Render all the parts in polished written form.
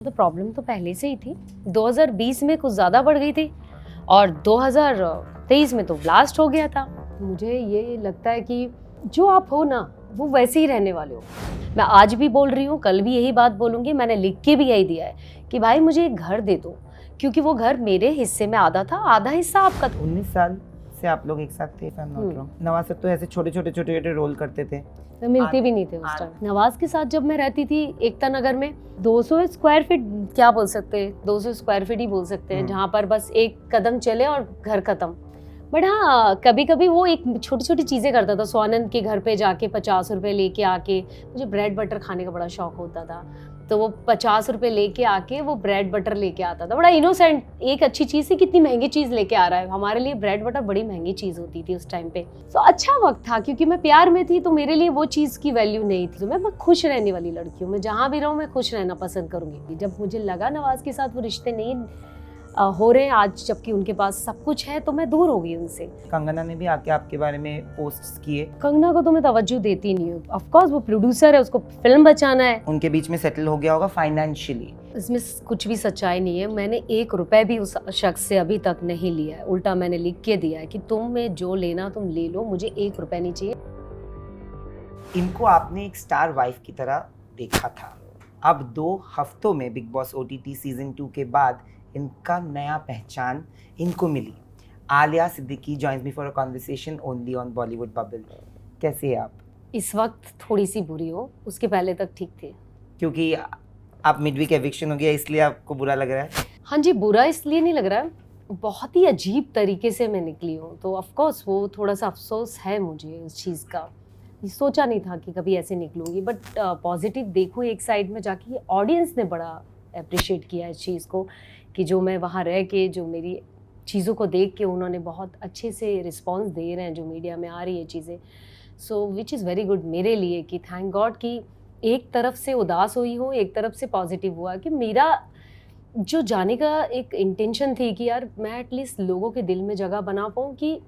तो प्रॉब्लम तो पहले से ही थी। 2020 में कुछ ज़्यादा बढ़ गई थी और 2023 में तो ब्लास्ट हो गया था। मुझे ये लगता है कि जो आप हो ना वो वैसे ही रहने वाले हो। मैं आज भी बोल रही हूँ, कल भी यही बात बोलूँगी। मैंने लिख के भी यही दिया है कि भाई मुझे एक घर दे दो, क्योंकि वो घर मेरे हिस्से में आधा था, आधा हिस्सा आपका था। 19 साल से आप लोग एक साथ थे, if I'm not wrong। Nawaz sir तो ऐसे छोटे छोटे रोल करते थे, मिलते भी नहीं थे उस टाइम। नवाज के साथ जब मैं रहती थी एकता नगर में, 200 स्क्वायर फीट क्या बोल सकते हैं, 200 स्क्वायर फीट ही बोल सकते हैं, जहाँ पर बस एक कदम चले और घर खत्म। बट हाँ, कभी कभी वो एक छोटी छोटी चीज़ें करता था। स्वानंद के घर पे जाके 50 रुपए लेके आके, मुझे ब्रेड बटर खाने का बड़ा शौक होता था, तो वो 50 रुपए लेके आके वो ब्रेड बटर लेके आता था। बड़ा इनोसेंट, एक अच्छी चीज़ थी, कितनी महंगी चीज़ लेके आ रहा है। हमारे लिए ब्रेड बटर बड़ी महंगी चीज़ होती थी उस टाइम पे। तो अच्छा वक्त था, क्योंकि मैं प्यार में थी, तो मेरे लिए वो चीज़ की वैल्यू नहीं थी। तो मैं खुश रहने वाली लड़की हूँ, मैं जहाँ भी रहूँ मैं खुश रहना पसंद करूँगी। जब मुझे लगा नवाज के साथ वो रिश्ते नहीं हो रहे हैं आज, जबकि उनके पास सब कुछ है, तो मैं दूर हो गई उनसे। कंगना ने भी आके आपके बारे में पोस्ट्स किए। कंगना को तो मैं तवज्जो देती नहीं हूँ। ऑफ कोर्स वो प्रोड्यूसर है, उसको फिल्म बचाना है। उनके बीच में सेटल हो गया होगा फाइनेंशियली। इसमें कुछ भी सच्चाई नहीं है। मैंने 1 रुपए भी उस शख्स से अभी तक नहीं लिया है। उल्टा मैंने लिख के दिया है कि तुम्हें जो लेना तुम ले लो, मुझे 1 रुपए नहीं चाहिए। इनको आपने एक स्टार वाइफ की तरह देखा था। अब 2 हफ्तों में बिग बॉस OTT सीजन 2 के बाद इनका नया पहचान इनको मिली। Alia Siddiqui joins me for a conversation only on Bollywood bubble. कैसे है आप? इस वक्त थोड़ी सी बुरी हो, उसके पहले तक ठीक थे। क्योंकि आप मिडवीक एविक्शन हो गया इसलिए आपको बुरा लग रहा है? हाँ जी, बुरा इसलिए नहीं लग रहा है, बहुत ही अजीब तरीके से मैं निकली हूँ, तो ऑफ कोर्स वो थोड़ा सा अफसोस है मुझे उस चीज़ का। सोचा नहीं था कि कभी ऐसे निकलूंगी, बट पॉजिटिव देखो एक साइड में जाके, ऑडियंस ने बड़ा अप्रिशिएट किया इस चीज़ को, कि जो मैं वहाँ रह के, जो मेरी चीज़ों को देख के उन्होंने बहुत अच्छे से रिस्पॉन्स दे रहे हैं, जो मीडिया में आ रही है चीज़ें। सो विच इज़ वेरी गुड मेरे लिए, कि थैंक गॉड कि एक तरफ से उदास हुई हूँ, एक तरफ से पॉजिटिव हुआ, कि मेरा जो जाने का एक इंटेंशन थी कि यार मैं एटलीस्ट लोगों के दिल में जगह बना पाऊँ, कि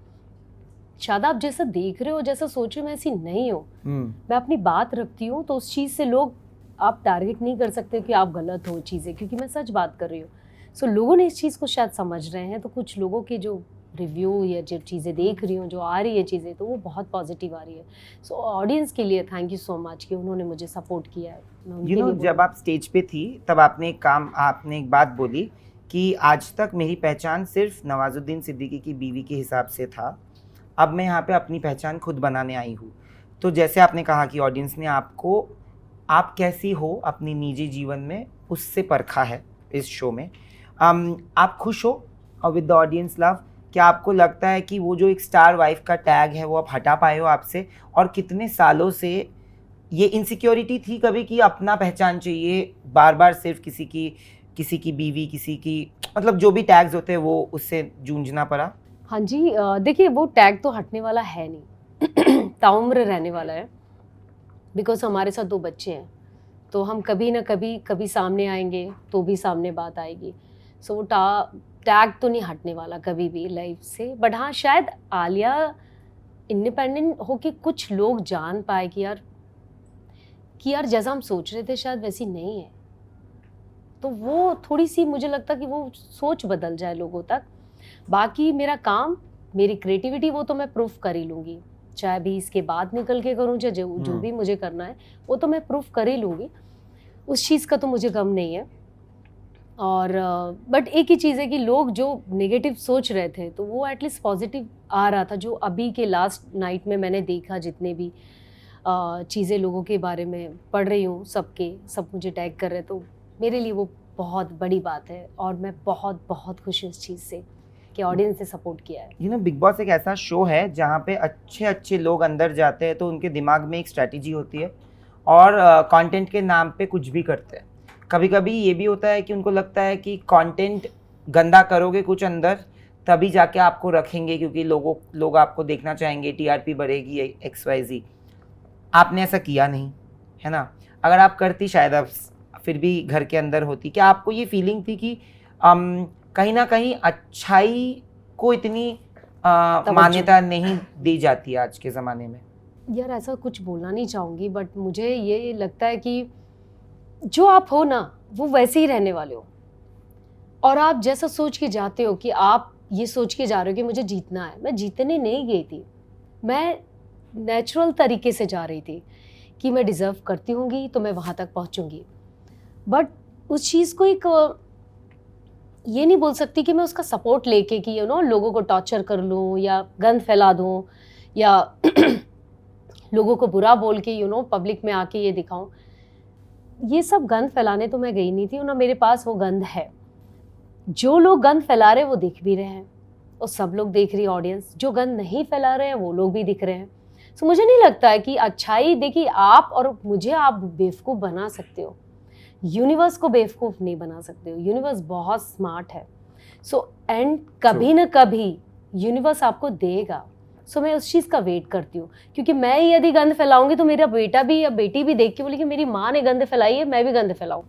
शायद आप जैसा देख रहे हो, जैसा सोच रहे हो, मैं ऐसी नहीं हूँ। मैं अपनी बात रखती हूँ, तो उस चीज़ से लोग, आप टारगेट नहीं कर सकते कि आप गलत हो चीज़ें, क्योंकि मैं सच बात कर रही हूँ। सो लोगों ने इस चीज़ को शायद समझ रहे हैं, तो कुछ लोगों के जो रिव्यू या जो चीज़ें देख रही हूँ, जो आ रही है चीज़ें, तो वो बहुत पॉजिटिव आ रही है। सो ऑडियंस के लिए थैंक यू सो मच कि उन्होंने मुझे सपोर्ट किया है। जब आप स्टेज पे थी तब आपने एक बात बोली कि आज तक मेरी पहचान सिर्फ नवाजुद्दीन सिद्दीकी की बीवी के हिसाब से था, अब मैं यहाँ पे अपनी पहचान खुद बनाने आई हूँ। तो जैसे आपने कहा कि ऑडियंस ने आपको, आप कैसी हो अपनी निजी जीवन में, उससे परखा है इस शो में। आप खुश हो और विद द ऑडियंस लव? क्या आपको लगता है कि वो जो एक स्टार वाइफ का टैग है वो आप हटा पाए हो आपसे? और कितने सालों से ये इनसिक्योरिटी थी कभी कि अपना पहचान चाहिए, बार बार सिर्फ किसी की बीवी, किसी की, मतलब जो भी टैग्स होते हैं वो उससे जूझना पड़ा? हाँ जी, देखिए वो टैग तो हटने वाला है नहीं, ताउम्र रहने वाला है। बिकॉज हमारे साथ 2 बच्चे हैं, तो हम कभी ना कभी सामने आएंगे, तो भी सामने बात आएगी। सो वो टैग तो नहीं हटने वाला कभी भी लाइफ से। बट हाँ, शायद आलिया इंडिपेंडेंट होके कुछ लोग जान पाए कि यार जैसा हम सोच रहे थे शायद वैसी नहीं है, तो वो थोड़ी सी मुझे लगता कि वो सोच बदल जाए लोगों तक। बाकी मेरा काम, मेरी क्रिएटिविटी, वो तो मैं प्रूफ कर ही लूँगी, चाहे भी इसके बाद निकल के करूँ, चाहे जो भी मुझे करना है वो तो मैं प्रूफ कर ही लूँगी। उस चीज़ का तो मुझे गम नहीं है। और बट एक ही चीज़ है कि लोग जो नेगेटिव सोच रहे थे, तो वो एटलीस्ट पॉजिटिव आ रहा था। जो अभी के लास्ट नाइट में मैंने देखा, जितने भी चीज़ें लोगों के बारे में पढ़ रही हूँ, सब मुझे टैग कर रहे हैं, तो मेरे लिए वो बहुत बड़ी बात है। और मैं बहुत बहुत खुश हूँ इस चीज़ से कि ऑडियंस ने सपोर्ट किया है। बिग बॉस एक ऐसा शो है जहाँ पे अच्छे अच्छे लोग अंदर जाते हैं तो उनके दिमाग में एक स्ट्रैटेजी होती है और कंटेंट के नाम पे कुछ भी करते हैं। कभी कभी ये भी होता है कि उनको लगता है कि कंटेंट गंदा करोगे कुछ अंदर, तभी जाके आपको रखेंगे, क्योंकि लोग आपको देखना चाहेंगे, TRP बढ़ेगी, XYZ। आपने ऐसा किया नहीं, है ना? अगर आप करती शायद आप फिर भी घर के अंदर होती। क्या आपको ये फीलिंग थी कि कहीं ना कहीं अच्छाई को इतनी मान्यता नहीं दी जाती आज के ज़माने में? यार ऐसा कुछ बोलना नहीं चाहूँगी, बट मुझे ये लगता है कि जो आप हो ना वो वैसे ही रहने वाले हो। और आप जैसा सोच के जाते हो कि आप ये सोच के जा रहे हो कि मुझे जीतना है, मैं जीतने नहीं गई थी, मैं नेचुरल तरीके से जा रही थी कि मैं डिज़र्व करती होंगी तो मैं वहाँ तक पहुँचूंगी। बट उस चीज़ को एक ये नहीं बोल सकती कि मैं उसका सपोर्ट लेके कि लोगों को टॉर्चर कर लूँ या गंद फैला दूँ या लोगों को बुरा बोल के पब्लिक में आके ये दिखाऊं। ये सब गंद फैलाने तो मैं गई नहीं थी, और ना मेरे पास वो गंद है। जो लोग गंद फैला रहे हैं वो दिख भी रहे हैं, और सब लोग देख रही ऑडियंस। जो गंद नहीं फैला रहे हैं वो लोग भी दिख रहे हैं। सो मुझे नहीं लगता है कि अच्छाई देखिए आप और मुझे आप बेवकूफ़ बना सकते हो, यूनिवर्स को बेवकूफ़ नहीं बना सकते हो। यूनिवर्स बहुत स्मार्ट है। सो एंड कभी ना कभी यूनिवर्स आपको देगा। सो मैं उस चीज़ का वेट करती हूँ, क्योंकि मैं यदि गंद फैलाऊंगी तो मेरा बेटा भी या बेटी भी देख के बोली कि मेरी माँ ने गंद फैलाई है, मैं भी गंद फैलाऊँ।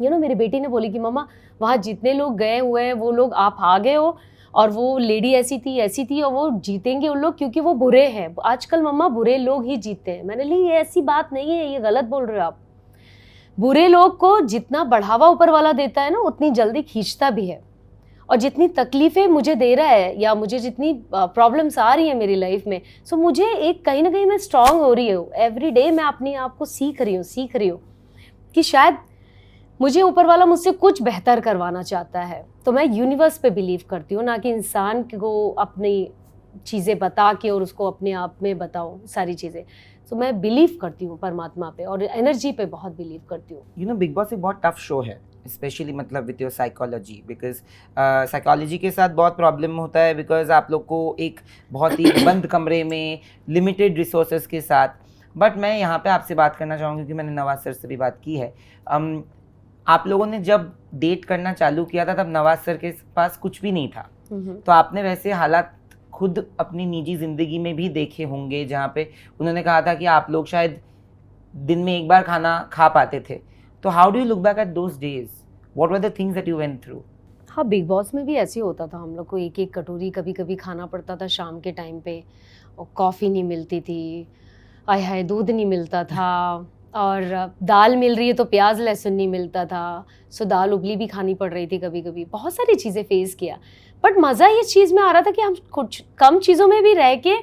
मेरी बेटी ने बोली कि मम्मा वहाँ जितने लोग गए हुए हैं वो लोग आप आ गए हो, और वो लेडी ऐसी थी और वो जीतेंगे उन लोग क्योंकि वो बुरे हैं। आजकल मम्मा बुरे लोग ही जीतते हैं। मैंने ली ये ऐसी बात नहीं है, ये गलत बोल रहे हो आप। बुरे लोग को जितना बढ़ावा ऊपर वाला देता है ना, उतनी जल्दी खींचता भी है। और जितनी तकलीफ़ें मुझे दे रहा है या मुझे जितनी प्रॉब्लम्स आ रही है मेरी लाइफ में, सो मुझे एक कहीं ना कहीं मैं स्ट्रांग हो रही हूँ। एवरी डे मैं अपने आप को सीख रही हूँ कि शायद मुझे ऊपर वाला मुझसे कुछ बेहतर करवाना चाहता है। तो मैं यूनिवर्स पे बिलीव करती हूँ, ना कि इंसान को अपनी चीज़ें बता के और उसको अपने आप में बताओ सारी चीज़ें। सो मैं बिलीव करती हूँ परमात्मा पे और एनर्जी पे बहुत बिलीव करती हूँ। बिग बॉस एक बहुत टफ शो है, स्पेशली मतलब with your psychology, because psychology के साथ बहुत प्रॉब्लम होता है, बिकॉज आप लोग को एक बहुत ही बंद कमरे में लिमिटेड रिसोर्सेज के साथ। बट मैं यहाँ पे आपसे बात करना चाहूँगी क्योंकि मैंने नवाज सर से भी बात की है। आप लोगों ने जब डेट करना चालू किया था तब नवाज सर के पास कुछ भी नहीं था, तो आपने वैसे हालात खुद अपनी निजी ज़िंदगी में भी देखे होंगे जहाँ पे उन्होंने कहा था कि आप लोग शायद दिन में एक बार खाना खा पाते थे। तो how do you look back at those days? What were the things that you went through? हाँ, बिग बॉस में भी ऐसे ही होता था। हम लोग को एक एक कटोरी कभी कभी खाना पड़ता था शाम के टाइम पे, और कॉफ़ी नहीं मिलती थी, आय हाय दूध नहीं मिलता था, और दाल मिल रही है तो प्याज लहसुन नहीं मिलता था। सो दाल उबली भी खानी पड़ रही थी कभी कभी। बहुत सारी चीज़ें फेस किया, बट मज़ा ये चीज़ में आ रहा था कि हम कुछ कम चीज़ों में भी रह के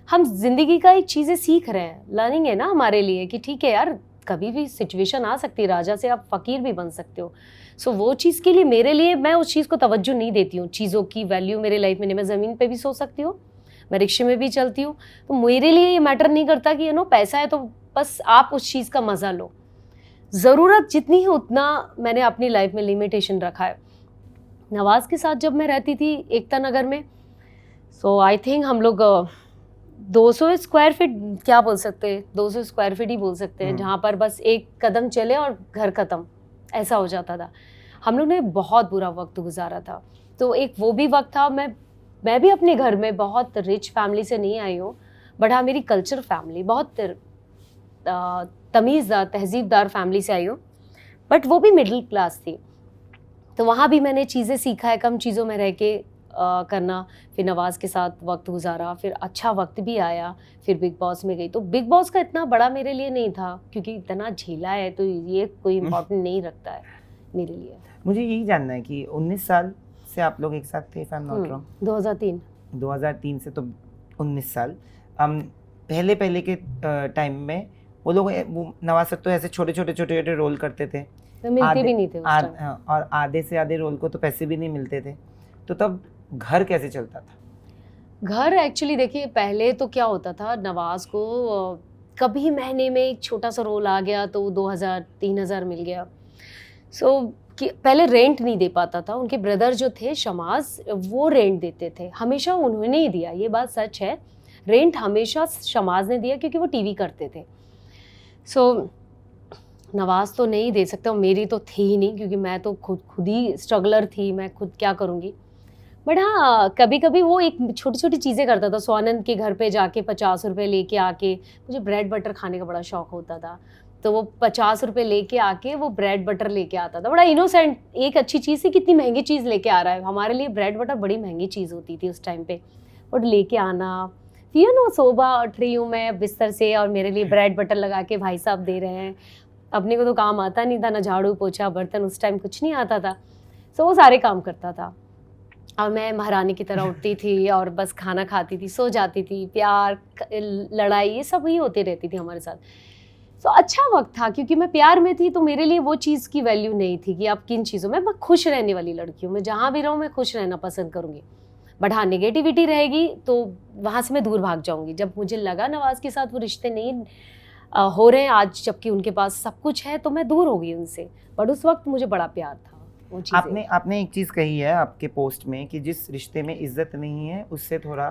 हम जिंदगी का एक चीज़ें सीख रहे हैं। लर्निंग है ना हमारे लिए कि ठीक है यार, कभी भी सिचुएशन आ सकती है, राजा से आप फ़कीर भी बन सकते हो। सो वो चीज़ के लिए मेरे लिए मैं उस चीज़ को तवज्जो नहीं देती हूँ। चीज़ों की वैल्यू मेरे लाइफ में नहीं। मैं ज़मीन पे भी सो सकती हूँ, मैं रिक्शे में भी चलती हूँ, तो मेरे लिए ये मैटर नहीं करता कि पैसा है तो बस आप उस चीज़ का मज़ा लो। ज़रूरत जितनी है उतना मैंने अपनी लाइफ में लिमिटेशन रखा है। नवाज़ के साथ जब मैं रहती थी एकता नगर में, सो आई थिंक हम लोग 200 स्क्वायर फीट क्या बोल सकते हैं, 200 स्क्वायर फीट ही बोल सकते हैं, जहाँ पर बस एक कदम चले और घर ख़त्म, ऐसा हो जाता था। हम लोग ने बहुत बुरा वक्त गुजारा था। तो एक वो भी वक्त था। मैं भी अपने घर में बहुत रिच फैमिली से नहीं आई हूँ, बट हाँ मेरी कल्चर फैमिली बहुत तमीज़दार तहजीबदार फैमिली से आई हूँ, बट वो भी मिडिल क्लास थी। तो वहाँ भी मैंने चीज़ें सीखा है, कम चीज़ों में रह के करना। फिर नवाज़ के साथ वक्त गुजारा, फिर अच्छा वक्त भी आया, फिर बिग बॉस में गई। तो बिग बॉस का इतना बड़ा मेरे लिए नहीं था, क्योंकि इतना झेला है तो ये कोई इम्पोर्टेंट नहीं रखता है मेरे लिए। मुझे यही जानना है कि 19 साल से आप लोग एक साथ थे, if I am not wrong? 2003 से तो 19 साल। पहले के टाइम में वो लोग वो नवाज सर तो ऐसे छोटे रोल करते थे, मिलते भी नहीं थे उस टाइम। और आधे से आधे रोल को तो पैसे भी नहीं मिलते थे। तो तब घर कैसे चलता था? घर एक्चुअली देखिए, पहले तो क्या होता था, नवाज को कभी महीने में एक छोटा सा रोल आ गया तो 2000-3000 मिल गया। सो कि पहले रेंट नहीं दे पाता था। उनके ब्रदर जो थे शमाज, वो रेंट देते थे, हमेशा उन्होंने ही दिया, ये बात सच है। रेंट हमेशा शमाज ने दिया क्योंकि वो टीवी करते थे। सो नवाज तो नहीं दे सकता, मेरी तो थी ही नहीं, क्योंकि मैं तो खुद ही स्ट्रगलर थी, मैं खुद क्या करूँगी। बट हाँ, कभी कभी वो एक छोटी छोटी चीज़ें करता था। स्वानंद के घर पे जाके 50 रुपये लेके आके, मुझे ब्रेड बटर खाने का बड़ा शौक होता था, तो वो 50 रुपये लेके आके वो ब्रेड बटर लेके आता था। बड़ा इनोसेंट, एक अच्छी चीज़ थी, कितनी महंगी चीज़ लेके आ रहा है। हमारे लिए ब्रेड बटर बड़ी महंगी चीज़ होती थी उस टाइम पे, और लेके आना। फिर सुबह उठ रही हूँ मैं बिस्तर से और मेरे लिए ब्रेड बटर लगा के भाई साहब दे रहे हैं, अपने को तो काम आता नहीं था, ना झाड़ू पोछा बर्तन, उस टाइम कुछ नहीं आता था। सो वो सारे काम करता था और मैं महारानी की तरह उठती थी और बस खाना खाती थी, सो जाती थी। प्यार, लड़ाई, ये सब ही होती रहती थी हमारे साथ। सो अच्छा वक्त था क्योंकि मैं प्यार में थी, तो मेरे लिए वो चीज़ की वैल्यू नहीं थी कि आप किन चीज़ों में। मैं खुश रहने वाली लड़की हूँ, मैं जहाँ भी रहूँ मैं खुश रहना पसंद करूँगी। बट हाँ, नेगेटिविटी रहेगी तो वहाँ से मैं दूर भाग जाऊँगी। जब मुझे लगा नवाज़ के साथ वो रिश्ते नहीं हो रहे हैं आज, जबकि उनके पास सब कुछ है, तो मैं दूर हो गई उनसे। बट उस वक्त मुझे बड़ा प्यार था वो चीज़ें। आपने एक चीज़ कही है आपके पोस्ट में कि जिस रिश्ते में इज्जत नहीं है उससे थोड़ा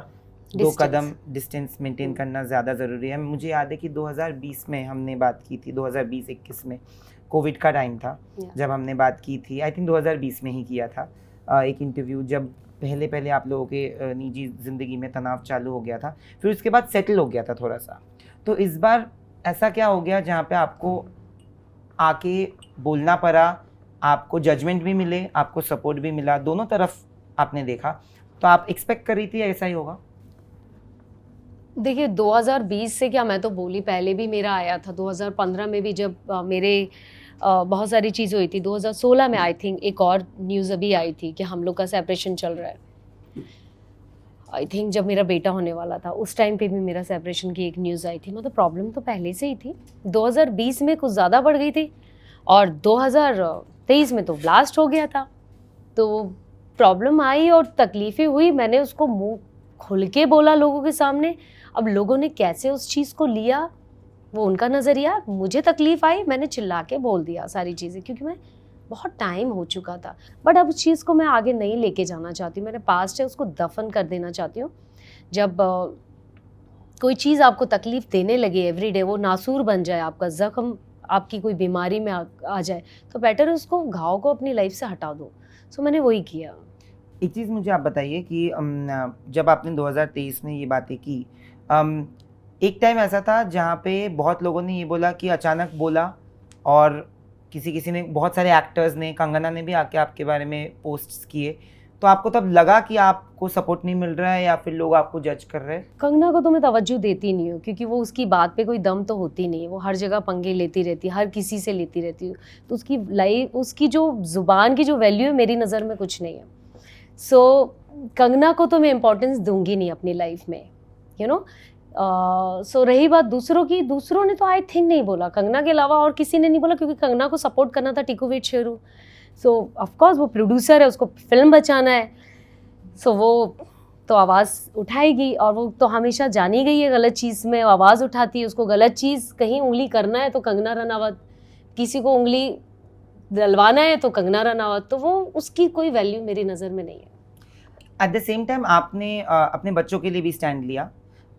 2 Distance. कदम डिस्टेंस मेंटेन करना ज़्यादा ज़रूरी है। मुझे याद है कि 2020 में हमने बात की थी, 2020-21 में कोविड का टाइम था जब हमने बात की थी। आई थिंक 2020 में ही किया था एक इंटरव्यू, जब पहले आप लोगों के निजी ज़िंदगी में तनाव चालू हो गया था, फिर उसके बाद सेटल हो गया था थोड़ा सा। तो इस बार ऐसा क्या हो गया जहाँ पे आपको आके बोलना पड़ा, आपको जजमेंट भी मिले, आपको सपोर्ट भी मिला, दोनों तरफ आपने देखा, तो आप एक्सपेक्ट कर रही थी ऐसा ही होगा? देखिए 2020 से क्या, मैं तो बोली, पहले भी मेरा आया था 2015 में भी, जब मेरे बहुत सारी चीज़ें हुई थी। 2016 में आई थिंक एक और न्यूज़ अभी आई थी कि हम लोग का सेपरेशन चल रहा है। आई थिंक जब मेरा बेटा होने वाला था उस टाइम पे भी मेरा सेपरेशन की एक न्यूज़ आई थी। मतलब प्रॉब्लम तो पहले से ही थी, 2020 में कुछ ज़्यादा बढ़ गई थी और 2023 में तो ब्लास्ट हो गया था। तो प्रॉब्लम आई और तकलीफ़ें हुई, मैंने उसको मुंह खुल के बोला लोगों के सामने। अब लोगों ने कैसे उस चीज़ को लिया वो उनका नज़रिया, मुझे तकलीफ़ आई, मैंने चिल्ला के बोल दिया सारी चीज़ें, क्योंकि मैं बहुत टाइम हो चुका था। बट अब उस चीज़ को मैं आगे नहीं लेके जाना चाहती हूँ, मैंने पास्ट है उसको दफन कर देना चाहती हूँ। जब कोई चीज़ आपको तकलीफ़ देने लगे एवरीडे, वो नासूर बन जाए, आपका ज़ख्म आपकी कोई बीमारी में आ जाए, तो बेटर है उसको, घाव को अपनी लाइफ से हटा दो। सो मैंने वही किया। एक चीज़ मुझे आप बताइए कि जब आपने 2023 में ये बातें की, एक टाइम ऐसा था जहाँ पे बहुत लोगों ने ये बोला कि अचानक बोला, और किसी ने, बहुत सारे एक्टर्स ने, कंगना ने भी आके आपके बारे में पोस्ट्स किए, तो आपको तब लगा कि आपको सपोर्ट नहीं मिल रहा है या फिर लोग आपको जज कर रहे हैं? कंगना को तो मैं तवज्जो देती नहीं हूँ, क्योंकि वो, उसकी बात पे कोई दम तो होती नहीं है, वो हर जगह पंगे लेती रहती है, हर किसी से लेती रहती है, तो उसकी लाइफ, उसकी जो ज़ुबान की जो वैल्यू है मेरी नज़र में कुछ नहीं है। सो कंगना को तो मैं इम्पोर्टेंस दूंगी नहीं अपनी लाइफ में, यू नो। सो रही बात दूसरों की, दूसरों ने तो आई थिंक नहीं बोला, कंगना के अलावा और किसी ने नहीं बोला, क्योंकि कंगना को सपोर्ट करना था टिकू विद शेरू। सो ऑफकोर्स वो प्रोड्यूसर है, उसको फिल्म बचाना है, सो वो तो आवाज़ उठाएगी, और वो तो हमेशा जानी गई है गलत चीज़ में आवाज़ उठाती है। उसको गलत चीज़ कहीं उंगली करना है तो कंगना रनावत, किसी को उंगली डलवाना है तो कंगना रनावत, तो वो, उसकी कोई वैल्यू मेरी नज़र में नहीं है। एट द सेम टाइम आपने अपने बच्चों के लिए भी स्टैंड लिया।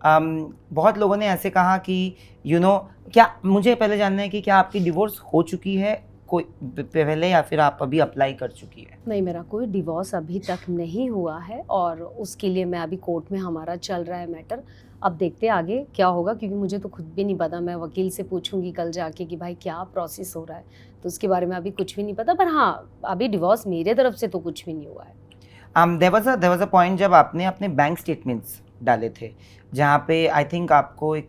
बहुत लोगों ने ऐसे कहा कि क्या, मुझे पहले जानना है कि क्या आपकी डिवोर्स हो चुकी है कोई पहले, या फिर आप अभी अप्लाई कर चुकी है? नहीं, मेरा कोई डिवोर्स अभी तक नहीं हुआ है, और उसके लिए मैं अभी कोर्ट में, हमारा चल रहा है मैटर। अब देखते हैं आगे क्या होगा, क्योंकि मुझे तो खुद भी नहीं पता। मैं वकील से पूछूंगी कल जाके कि भाई क्या प्रोसेस हो रहा है, तो उसके बारे में अभी कुछ भी नहीं पता। पर हाँ, अभी डिवोर्स मेरे तरफ से तो कुछ भी नहीं हुआ है। देयर वाज अ पॉइंट जब आपने अपने बैंक स्टेटमेंट्स डाले थे, जहाँ पे आई थिंक आपको एक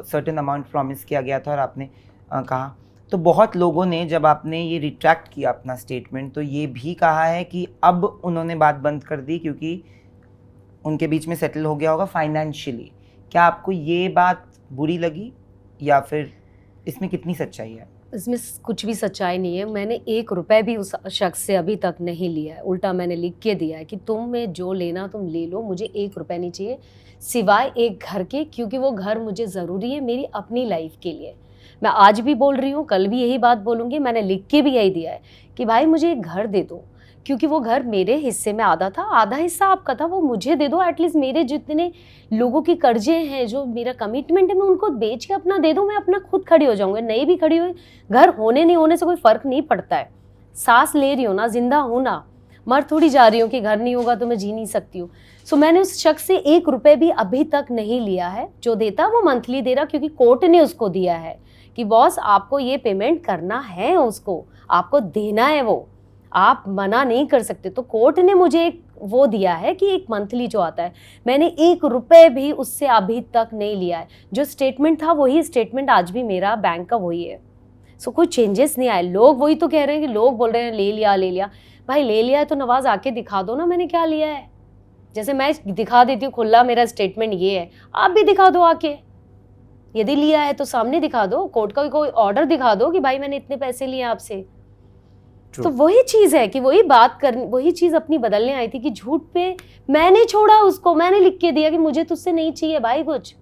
सर्टेन अमाउंट प्रॉमिस किया गया था और आपने कहा, तो बहुत लोगों ने, जब आपने ये रिट्रैक्ट किया अपना स्टेटमेंट, तो ये भी कहा है कि अब उन्होंने बात बंद कर दी क्योंकि उनके बीच में सेटल हो गया होगा फाइनेंशियली। क्या आपको ये बात बुरी लगी, या फिर इसमें कितनी सच्चाई है? इसमें कुछ भी सच्चाई नहीं है। मैंने 1 रुपए भी उस शख्स से अभी तक नहीं लिया है। उल्टा मैंने लिख के दिया है कि तुम्हें जो लेना तुम ले लो, मुझे 1 रुपए नहीं चाहिए, सिवाय एक घर के, क्योंकि वो घर मुझे ज़रूरी है मेरी अपनी लाइफ के लिए। मैं आज भी बोल रही हूँ, कल भी यही बात बोलूँगी। मैंने लिख के भी यही दिया है कि भाई मुझे एक घर दे दो, क्योंकि वो घर मेरे हिस्से में आधा था, आधा हिस्सा आपका था, वो मुझे दे दो। एटलीस्ट मेरे जितने लोगों की कर्जे हैं, जो मेरा कमिटमेंट है, मैं उनको बेच के अपना दे दूँ, मैं अपना खुद खड़ी हो जाऊँगी। नहीं भी खड़ी हुई, घर होने नहीं होने से कोई फ़र्क नहीं पड़ता है। सांस ले रही हो ना, जिंदा हूँ ना, मर थोड़ी जा रही हूँ कि घर नहीं होगा तो मैं जी नहीं सकती हूँ। सो मैंने उस शख्स से 1 रुपए भी अभी तक नहीं लिया है। जो देता वो मंथली दे रहा, क्योंकि कोर्ट ने उसको दिया है कि बॉस आपको ये पेमेंट करना है, उसको आपको देना है, वो आप मना नहीं कर सकते। तो कोर्ट ने मुझे एक वो दिया है कि एक मंथली जो आता है, मैंने 1 रुपए भी उससे अभी तक नहीं लिया है। जो स्टेटमेंट था वही स्टेटमेंट आज भी मेरा बैंक का वही है। सो कोई चेंजेस नहीं आए। लोग वही तो कह रहे हैं कि लोग बोल रहे हैं ले लिया ले लिया। भाई ले लिया है तो नवाज आके दिखा दो ना मैंने क्या लिया है। जैसे मैं दिखा देती हूँ खुला मेरा स्टेटमेंट ये है, आप भी दिखा दो आके। यदि लिया है तो सामने दिखा दो, कोर्ट का कोई ऑर्डर दिखा दो कि भाई मैंने इतने पैसे लिए आपसे। True. तो वही चीज है कि वही बात करनी, वही चीज अपनी बदलने आई थी कि झूठ पे मैंने छोड़ा उसको, मैंने लिख के दिया कि मुझे तुझसे नहीं चाहिए भाई कुछ,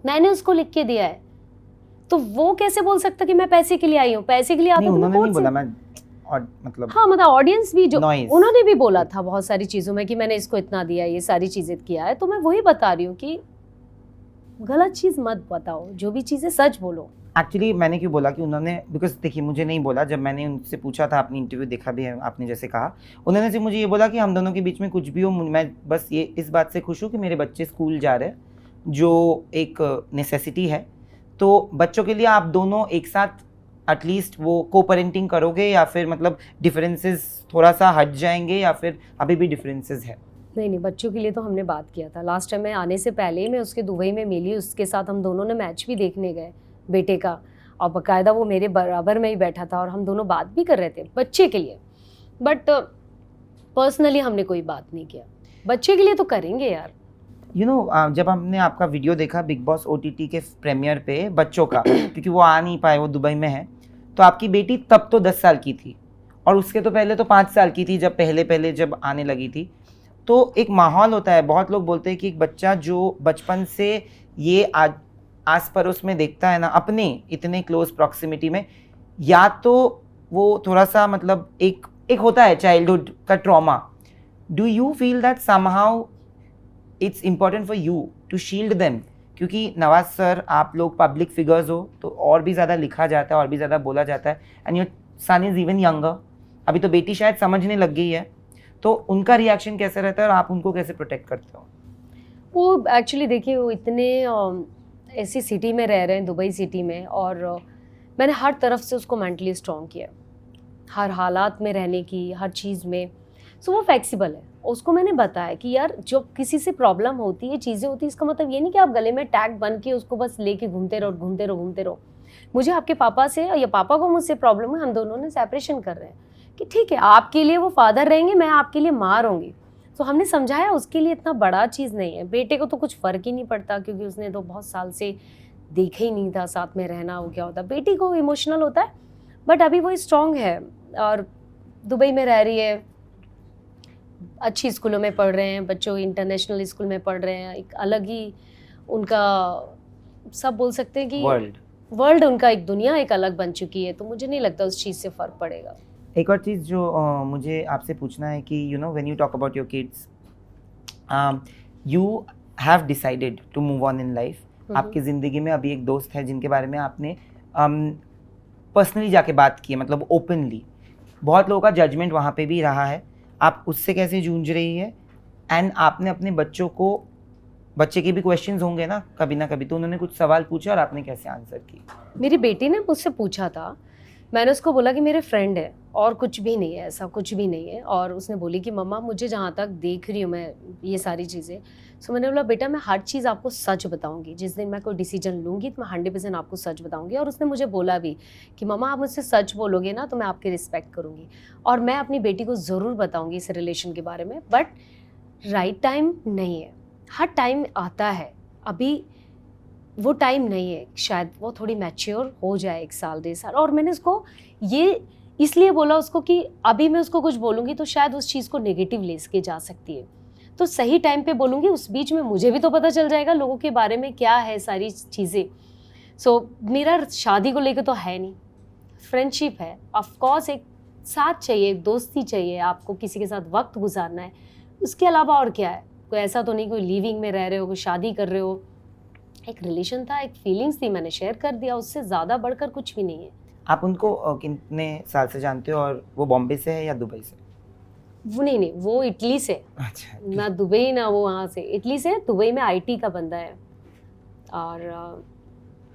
मैंने उसको लिख के दिया है। तो वो कैसे बोल सकता कि मैं पैसे के लिए आई हूँ? पैसे के लिए आता नहीं, तो उन्होंने नहीं कोर्ट बोला, से। मैं और मतलब हाँ मतलब ऑडियंस भी जो Noise. उन्होंने भी बोला था बहुत सारी चीजों में कि मैंने इसको इतना दिया, ये सारी चीजें किया है। तो मैं वही बता रही हूँ कि गलत चीज मत बताओ, जो भी चीजें सच बोलो। एक्चुअली मैंने क्यों बोला कि उन्होंने, बिकॉज देखिए मुझे नहीं बोला, जब मैंने उनसे पूछा था, आपने इंटरव्यू देखा भी है, आपने जैसे कहा, उन्होंने सिर्फ मुझे ये बोला कि हम दोनों के बीच में कुछ भी हो, मैं बस ये इस बात से खुश हूँ कि मेरे बच्चे स्कूल जा रहे हैं, जो एक नेसेसिटी है। तो बच्चों के लिए आप दोनों एक साथ एटलीस्ट वो को पेरेंटिंग करोगे, या फिर मतलब डिफरेंसेस थोड़ा सा हट जाएंगे, या फिर अभी भी डिफरेंसेस है? नहीं, बच्चों के लिए तो हमने बात किया था। लास्ट टाइम मैं आने से पहले ही मैं उसके दुबई में मिली, उसके साथ हम दोनों ने मैच भी देखने गए बेटे का, और बाकायदा वो मेरे बराबर में ही बैठा था और हम दोनों बात भी कर रहे थे बच्चे के लिए। बट पर्सनली हमने कोई बात नहीं किया। बच्चे के लिए तो करेंगे यार। यू नो, जब हमने आपका वीडियो देखा बिग बॉस OTT के प्रीमियर पे बच्चों का, क्योंकि वो आ नहीं पाए, वो दुबई में है, तो आपकी बेटी तब तो 10 साल की थी, और उसके तो पहले तो 5 साल की थी जब पहले जब आने लगी थी। तो एक माहौल होता है, बहुत लोग बोलते हैं कि एक बच्चा जो बचपन से ये आस पड़ोस में देखता है ना, अपने इतने क्लोज प्रॉक्सिमिटी में, या तो वो थोड़ा सा मतलब एक होता है चाइल्डहुड का trauma. Do you feel that somehow it's important for you to shield them? क्योंकि नवाज सर, आप लोग पब्लिक फिगर्स हो, तो और भी ज़्यादा लिखा जाता है, और भी ज़्यादा बोला जाता है, and your son is even younger. अभी तो बेटी शायद समझने लग गई है, तो उनका रिएक्शन कैसे रहता है और आप उनको कैसे प्रोटेक्ट करते हो? वो एक्चुअली देखिए, वो इतने ऐसी सिटी में रह रहे हैं, दुबई सिटी में, और मैंने हर तरफ से उसको मेंटली स्ट्रॉन्ग किया, हर हालात में रहने की, हर चीज़ में। सो वो फ्लेक्सिबल है। उसको मैंने बताया कि यार जो किसी से प्रॉब्लम होती है, चीज़ें होती है, इसका मतलब ये नहीं कि आप गले में टैग बन के उसको बस लेके घूमते रहो। मुझे आपके पापा से या पापा को मुझसे प्रॉब्लम है, हम दोनों ने सेपरेशन कर रहे हैं कि ठीक है, आपके लिए वो फादर रहेंगे, मैं आपके लिए माँ रहूँगी। तो हमने समझाया उसके लिए इतना बड़ा चीज़ नहीं है। बेटे को तो कुछ फ़र्क ही नहीं पड़ता, क्योंकि उसने तो बहुत साल से देखा ही नहीं था साथ में रहना वो क्या होता है। बेटी को इमोशनल होता है, बट अभी वो स्ट्रॉन्ग है और दुबई में रह रही है, अच्छी स्कूलों में पढ़ रहे हैं बच्चों, इंटरनेशनल स्कूल में पढ़ रहे हैं। एक अलग ही उनका, सब बोल सकते हैं कि वर्ल्ड उनका, एक दुनिया एक अलग बन चुकी है। तो मुझे नहीं लगता उस चीज़ से फ़र्क पड़ेगा। एक और चीज़ जो मुझे आपसे पूछना है कि you know, when you talk about your kids, you have decided to move on in life. आपकी ज़िंदगी में अभी एक दोस्त है जिनके बारे में आपने पर्सनली जाके बात की है, मतलब ओपनली। बहुत लोगों का जजमेंट वहाँ पे भी रहा है, आप उससे कैसे जूझ रही है? एंड आपने अपने बच्चों को, बच्चे के भी क्वेश्चंस होंगे ना कभी, तो उन्होंने कुछ सवाल पूछा और आपने कैसे आंसर की? मेरी बेटी ने मुझसे पूछा था, मैंने उसको बोला कि मेरे फ्रेंड है और कुछ भी नहीं है, ऐसा कुछ भी नहीं है। और उसने बोली कि मम्मा मुझे जहाँ तक देख रही हूँ मैं ये सारी चीज़ें, सो मैंने बोला बेटा मैं हर चीज़ आपको सच बताऊँगी, जिस दिन मैं कोई डिसीजन लूँगी तो मैं 100% आपको सच बताऊँगी। और उसने मुझे बोला भी कि मम्मा आप मुझसे सच बोलोगे ना तो मैं आपकी रिस्पेक्ट करूँगी, और मैं अपनी बेटी को ज़रूर बताऊँगी इस रिलेशन के बारे में, बट राइट टाइम नहीं है। हर टाइम आता है, अभी वो टाइम नहीं है, शायद वो थोड़ी मैच्योर हो जाए 1 साल 1.5 साल। और मैंने उसको ये इसलिए बोला उसको कि अभी मैं उसको कुछ बोलूँगी तो शायद उस चीज़ को नेगेटिव ले के जा सकती है, तो सही टाइम पे बोलूँगी। उस बीच में मुझे भी तो पता चल जाएगा लोगों के बारे में क्या है सारी चीज़ें। सो मेरा शादी को लेकर तो है नहीं, फ्रेंडशिप है। ऑफकोर्स एक साथ चाहिए, एक दोस्ती चाहिए, आपको किसी के साथ वक्त गुजारना है, उसके अलावा और क्या है? कोई ऐसा तो नहीं कोई लिविंग में रह रहे हो, कोई शादी कर रहे हो। एक रिलेशन था, एक फीलिंग्स थी, मैंने शेयर कर दिया, उससे ज़्यादा बढ़कर कुछ भी नहीं है। आप उनको कितने साल से जानते हो, और वो बॉम्बे से है या दुबई से? वो नहीं, वो इटली से। अच्छा, ना दुबई ना वो वहाँ से, इटली से। दुबई में IT का बंदा है, और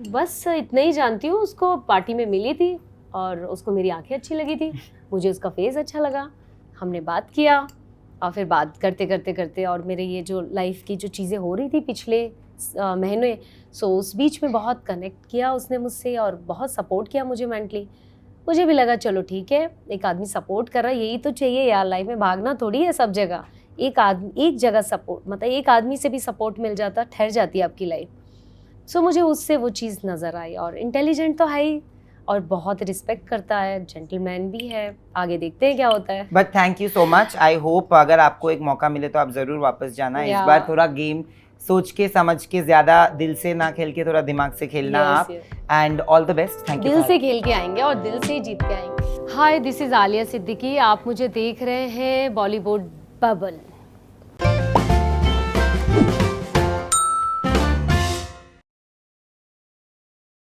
बस इतना ही जानती हूँ। उसको पार्टी में मिली थी और उसको मेरी आंखें अच्छी लगी थी, मुझे उसका फेस अच्छा लगा, हमने बात किया, और फिर बात करते करते और मेरे ये जो लाइफ की जो चीज़ें हो रही थी पिछले महीने। सो उस बीच में बहुत कनेक्ट किया उसने मुझसे और बहुत सपोर्ट किया मुझे मेंटली। मुझे भी लगा चलो ठीक है, एक आदमी सपोर्ट कर रहा है, यही तो चाहिए यार लाइफ में, भागना थोड़ी है सब जगह। एक जगह सपोर्ट, मतलब एक आदमी से भी सपोर्ट मिल जाता, ठहर जाती है आपकी लाइफ। सो मुझे उससे वो चीज़ नज़र आई। और इंटेलिजेंट तो है ही, और बहुत रिस्पेक्ट करता है, जेंटलमैन भी है। आगे देखते हैं क्या होता है। But thank you so much. I hope अगर आपको एक मौका मिले तो आप जरूर वापस जाना। इस Yeah. बार थोड़ा गेम सोच के समझ के, ज्यादा दिल से ना खेल के थोड़ा दिमाग से खेलना Yes, आप। yes. And all the best. Thank you. दिल से खेल के आएंगे और दिल से ही जीत के आएंगे। हाय, दिस इज आलिया सिद्दीकी। आप मुझे देख रहे हैं बॉलीवुड बबल।